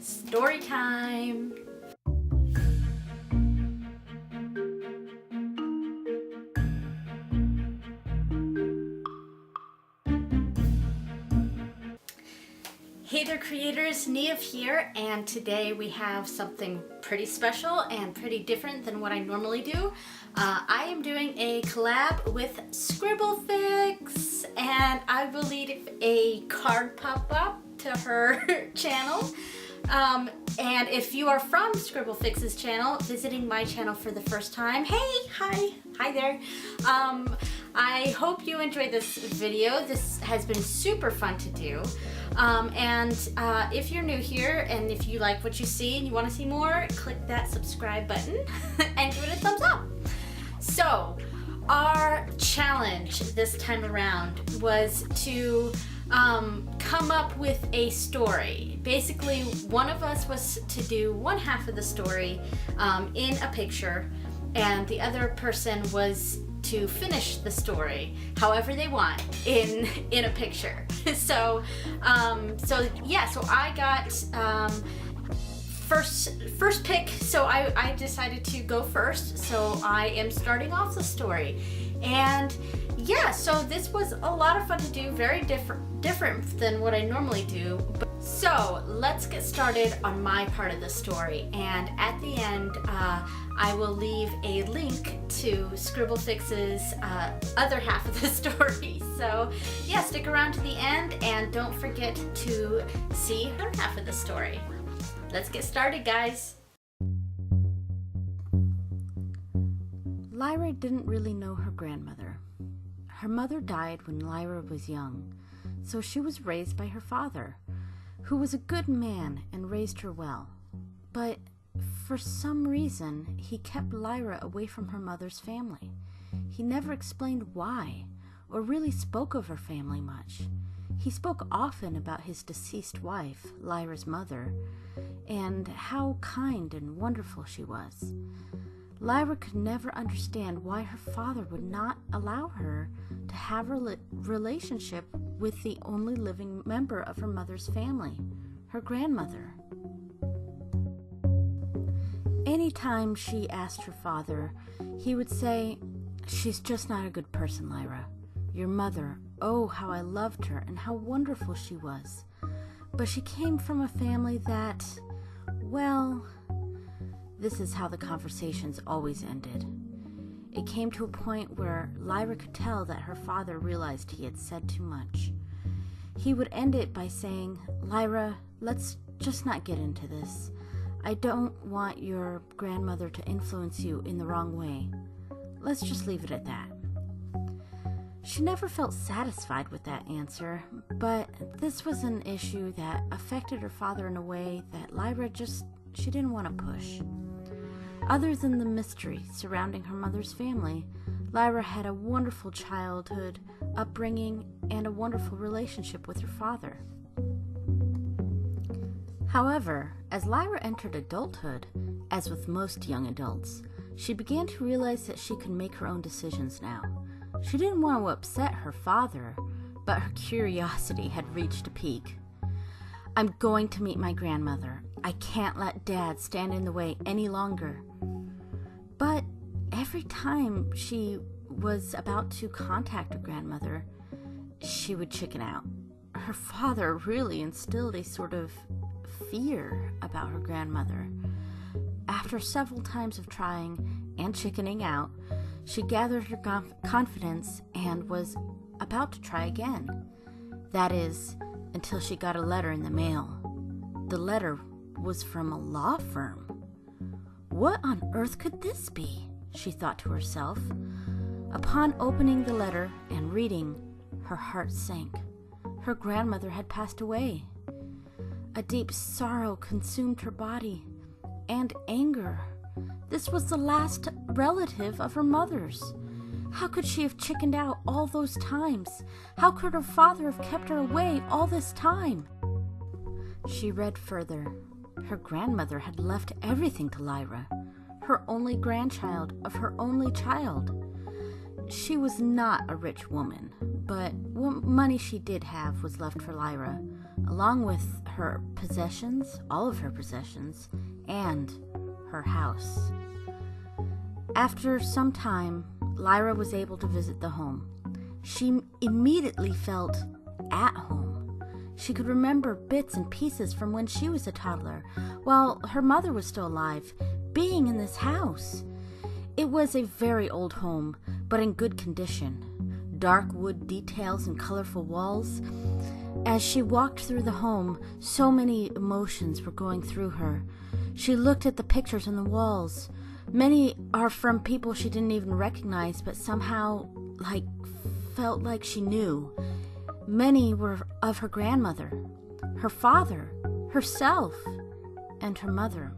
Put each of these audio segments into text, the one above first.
Story time! Hey there creators, Niamh here, and today we have something pretty special and pretty different than what I normally do. I am doing a collab with ScribbleFix, and I will leave a card pop up to her channel. And if you are from ScribbleFix's channel, visiting my channel for the first time, hi there. I hope you enjoyed this video. This has been super fun to do. If you're new here and if you like what you see and you want to see more, click that subscribe button and give it a thumbs up. So, our challenge this time around was to come up with a story. Basically, one of us was to do one half of the story in a picture, and the other person was to finish the story however they want in a picture. So I got first pick, so I decided to go first, so I am starting off the story. And yeah, so this was a lot of fun to do, very different than what I normally do. So let's get started on my part of the story, and at the end I will leave a link to ScribbleFix's other half of the story. So yeah, stick around to the end and don't forget to see her half of the story. Let's get started, guys. Lyra didn't really know her grandmother. Her mother died when Lyra was young, so she was raised by her father, who was a good man and raised her well. But for some reason, he kept Lyra away from her mother's family. He never explained why, or really spoke of her family much. He spoke often about his deceased wife, Lyra's mother, and how kind and wonderful she was. Lyra could never understand why her father would not allow her to have a relationship with the only living member of her mother's family, her grandmother. Anytime she asked her father, he would say, "She's just not a good person, Lyra. Your mother, oh, how I loved her and how wonderful she was. But she came from a family that, well..." This is how the conversations always ended. It came to a point where Lyra could tell that her father realized he had said too much. He would end it by saying, "Lyra, let's just not get into this. I don't want your grandmother to influence you in the wrong way. Let's just leave it at that." She never felt satisfied with that answer, but this was an issue that affected her father in a way that Lyra she didn't want to push. Other than the mystery surrounding her mother's family, Lyra had a wonderful childhood, upbringing, and a wonderful relationship with her father. However, as Lyra entered adulthood, as with most young adults, she began to realize that she could make her own decisions now. She didn't want to upset her father, but her curiosity had reached a peak. "I'm going to meet my grandmother. I can't let Dad stand in the way any longer." But every time she was about to contact her grandmother, she would chicken out. Her father really instilled a sort of fear about her grandmother. After several times of trying and chickening out, she gathered her confidence and was about to try again. That is, until she got a letter in the mail. The letter was from a law firm. What on earth could this be? She thought to herself. Upon opening the letter and reading, her heart sank. Her grandmother had passed away. A deep sorrow consumed her body, and anger. This was the last relative of her mother's. How could she have chickened out all those times? How could her father have kept her away all this time? She read further. Her grandmother had left everything to Lyra, her only grandchild of her only child. She was not a rich woman, but what money she did have was left for Lyra, along with her possessions, all of her possessions, and her house. After some time, Lyra was able to visit the home. She immediately felt at home. She could remember bits and pieces from when she was a toddler, while her mother was still alive, being in this house. It was a very old home, but in good condition. Dark wood details and colorful walls. As she walked through the home, so many emotions were going through her. She looked at the pictures on the walls. Many are from people she didn't even recognize, but somehow, felt like she knew. Many were of her grandmother, her father, herself, and her mother.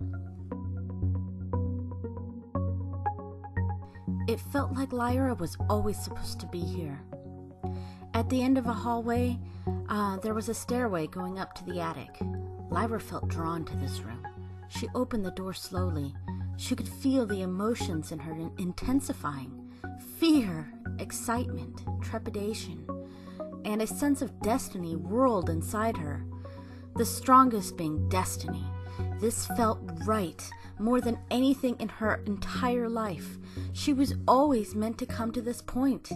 It felt like Lyra was always supposed to be here. At the end of a hallway, there was a stairway going up to the attic. Lyra felt drawn to this room. She opened the door slowly. She could feel the emotions in her intensifying. Fear, excitement, trepidation, and a sense of destiny whirled inside her. The strongest being destiny. This felt right, more than anything in her entire life. She was always meant to come to this point.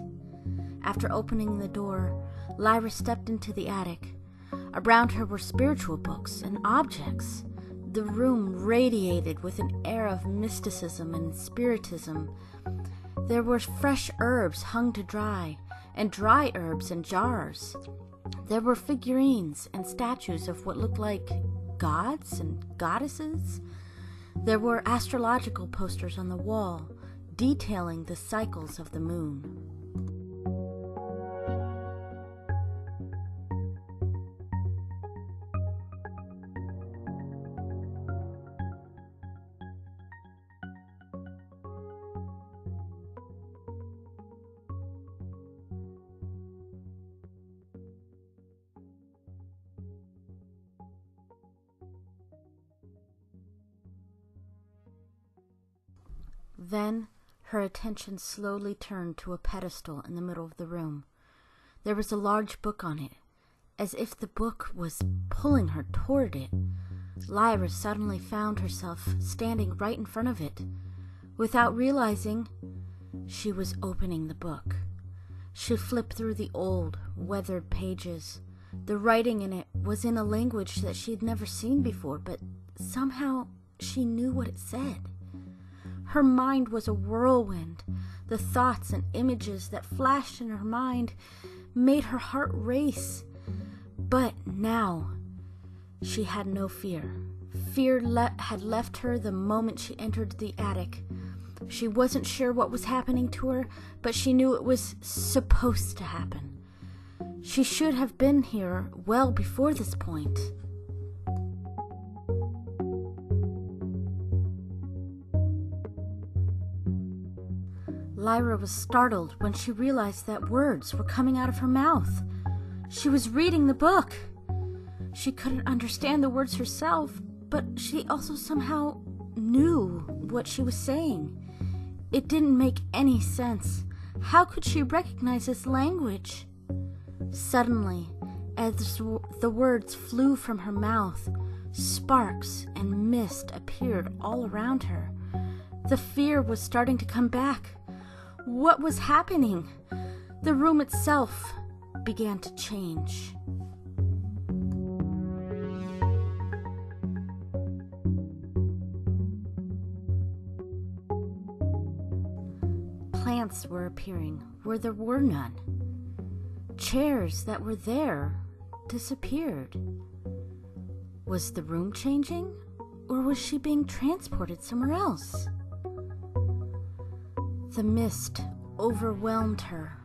After opening the door, Lyra stepped into the attic. Around her were spiritual books and objects. The room radiated with an air of mysticism and spiritism. There were fresh herbs hung to dry, and dry herbs in jars. There were figurines and statues of what looked like gods and goddesses. There were astrological posters on the wall, detailing the cycles of the moon. Then her attention slowly turned to a pedestal in the middle of the room. There was a large book on it, as if the book was pulling her toward it. Lyra suddenly found herself standing right in front of it. Without realizing, she was opening the book. She flipped through the old, weathered pages. The writing in it was in a language that she had never seen before, but somehow she knew what it said. Her mind was a whirlwind. The thoughts and images that flashed in her mind made her heart race. But now, she had no fear. Fear had left her the moment she entered the attic. She wasn't sure what was happening to her, but she knew it was supposed to happen. She should have been here well before this point. Lyra was startled when she realized that words were coming out of her mouth. She was reading the book. She couldn't understand the words herself, but she also somehow knew what she was saying. It didn't make any sense. How could she recognize this language? Suddenly, as the words flew from her mouth, sparks and mist appeared all around her. The fear was starting to come back. What was happening? The room itself began to change. Plants were appearing where there were none. Chairs that were there disappeared. Was the room changing, or was she being transported somewhere else? The mist overwhelmed her.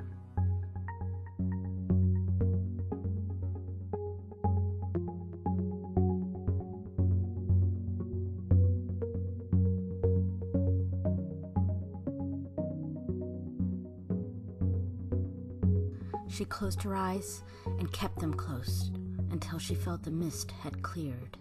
She closed her eyes and kept them closed until she felt the mist had cleared.